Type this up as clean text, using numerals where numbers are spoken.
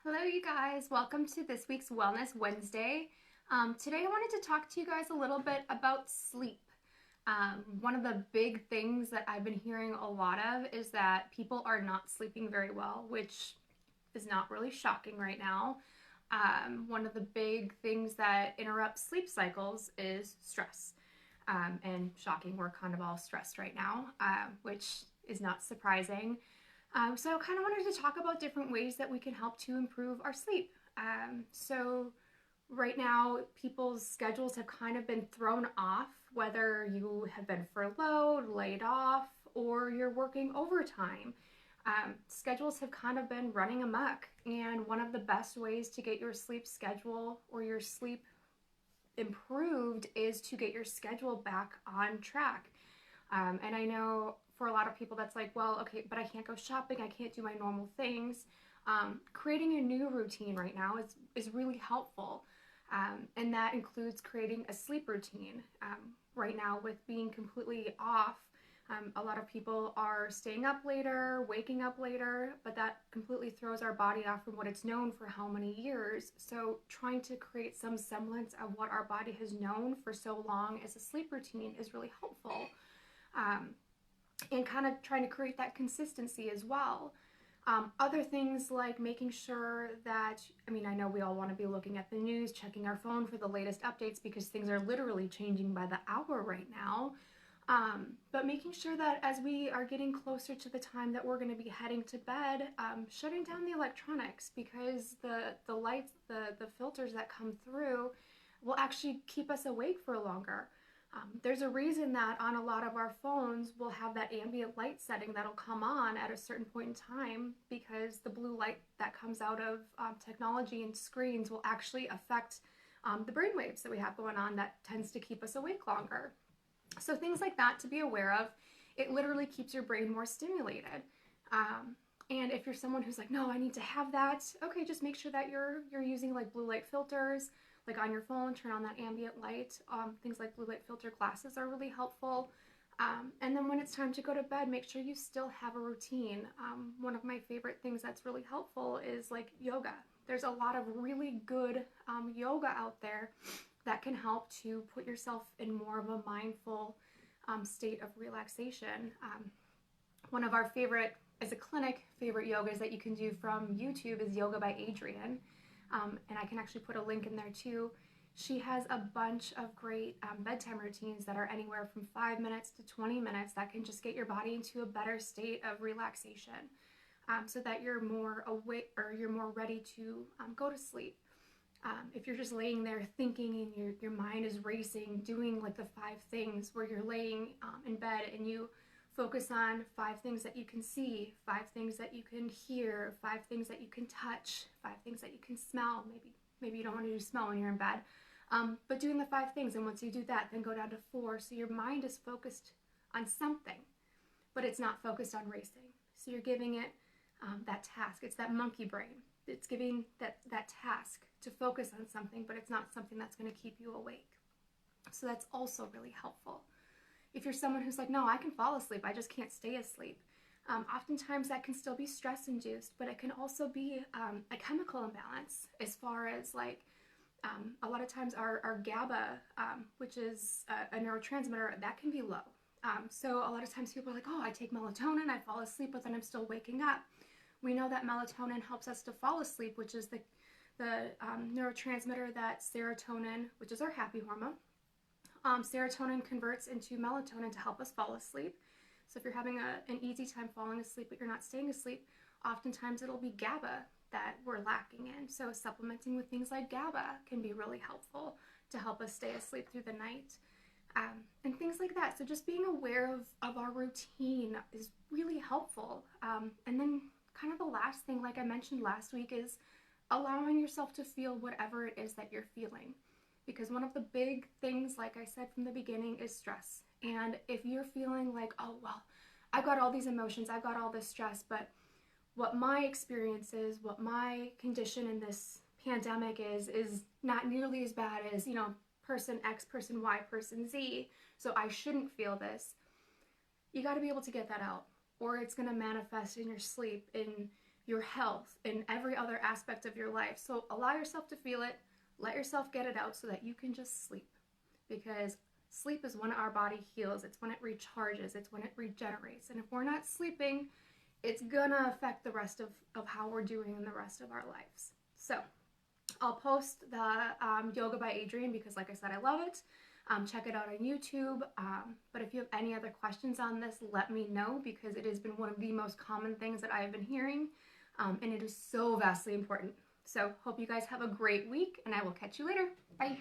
Hello, you guys. Welcome to this week's Wellness Wednesday. Today, I wanted to talk to you guys a little bit about sleep. One of the big things that I've been hearing a lot of is that people are not sleeping very well, which is not really shocking right now. One of the big things that interrupts sleep cycles is stress. And shocking, we're kind of all stressed right now, which is not surprising. So I kind of wanted to talk about different ways that we can help to improve our sleep. So right now, people's schedules have kind of been thrown off, whether you have been furloughed, laid off, or you're working overtime. Schedules have kind of been running amok, and one of the best ways to get your sleep schedule or your sleep improved is to get your schedule back on track. And I know for a lot of people that's like, well, okay, but I can't go shopping, I can't do my normal things. Creating a new routine right now is really helpful. And that includes creating a sleep routine. Right now, with being completely off, a lot of people are staying up later, waking up later, but that completely throws our body off from what it's known for how many years. So trying to create some semblance of what our body has known for so long as a sleep routine is really helpful. And kind of trying to create that consistency as well. Other things like making sure that, I know we all want to be looking at the news, checking our phone for the latest updates because things are literally changing by the hour right now. But making sure that as we are getting closer to the time that we're going to be heading to bed, shutting down the electronics because the lights, the filters that come through will actually keep us awake for longer. There's a reason that on a lot of our phones we'll have that ambient light setting that'll come on at a certain point in time because the blue light that comes out of technology and screens will actually affect the brain waves that we have going on that tends to keep us awake longer. So things like that to be aware of. It literally keeps your brain more stimulated. And if you're someone who's like, no, I need to have that, okay, just make sure that you're using like blue light filters, like on your phone, turn on that ambient light. Things like blue light filter glasses are really helpful. And then when it's time to go to bed, make sure you still have a routine. One of my favorite things that's really helpful is like yoga. There's a lot of really good yoga out there that can help to put yourself in more of a mindful state of relaxation. One of our favorite, as a clinic, favorite yogas that you can do from YouTube is Yoga by Adriene. And I can actually put a link in there too. She has a bunch of great bedtime routines that are anywhere from 5 minutes to 20 minutes that can just get your body into a better state of relaxation so that you're more awake or you're more ready to go to sleep. If you're just laying there thinking and your mind is racing, doing like the 5 things where you're laying in bed and you focus on 5 things that you can see, 5 things that you can hear, 5 things that you can touch, 5 things that you can smell. Maybe you don't want to do smell when you're in bed. But doing the 5 things, and once you do that, then go down to 4. So your mind is focused on something, but it's not focused on racing. So you're giving it that task. It's that monkey brain. It's giving that task to focus on something, but it's not something that's going to keep you awake. So that's also really helpful. If you're someone who's like, no, I can fall asleep, I just can't stay asleep. Oftentimes that can still be stress induced, but it can also be a chemical imbalance as far as like a lot of times our GABA, which is a neurotransmitter, that can be low. So a lot of times people are like, oh, I take melatonin, I fall asleep, but then I'm still waking up. We know that melatonin helps us to fall asleep, which is the neurotransmitter that serotonin, which is our happy hormone, serotonin converts into melatonin to help us fall asleep. So if you're having an easy time falling asleep but you're not staying asleep, oftentimes it'll be GABA that we're lacking in. So supplementing with things like GABA can be really helpful to help us stay asleep through the night. And things like that. So just being aware of our routine is really helpful. And then kind of the last thing, like I mentioned last week, is allowing yourself to feel whatever it is that you're feeling. Because one of the big things, like I said from the beginning, is stress. And if you're feeling like, oh, well, I've got all these emotions, I've got all this stress, but what my experience is, what my condition in this pandemic is not nearly as bad as, person X, person Y, person Z, so I shouldn't feel this. You got to be able to get that out, or it's going to manifest in your sleep, in your health, in every other aspect of your life. So allow yourself to feel it, let yourself get it out so that you can just sleep. Because sleep is when our body heals, it's when it recharges, it's when it regenerates. And if we're not sleeping, it's gonna affect the rest of how we're doing in the rest of our lives. So I'll post the Yoga by Adriene because, like I said, I love it. Check it out on YouTube. But if you have any other questions on this, let me know, because it has been one of the most common things that I have been hearing, and it is so vastly important. So hope you guys have a great week, and I will catch you later. Bye.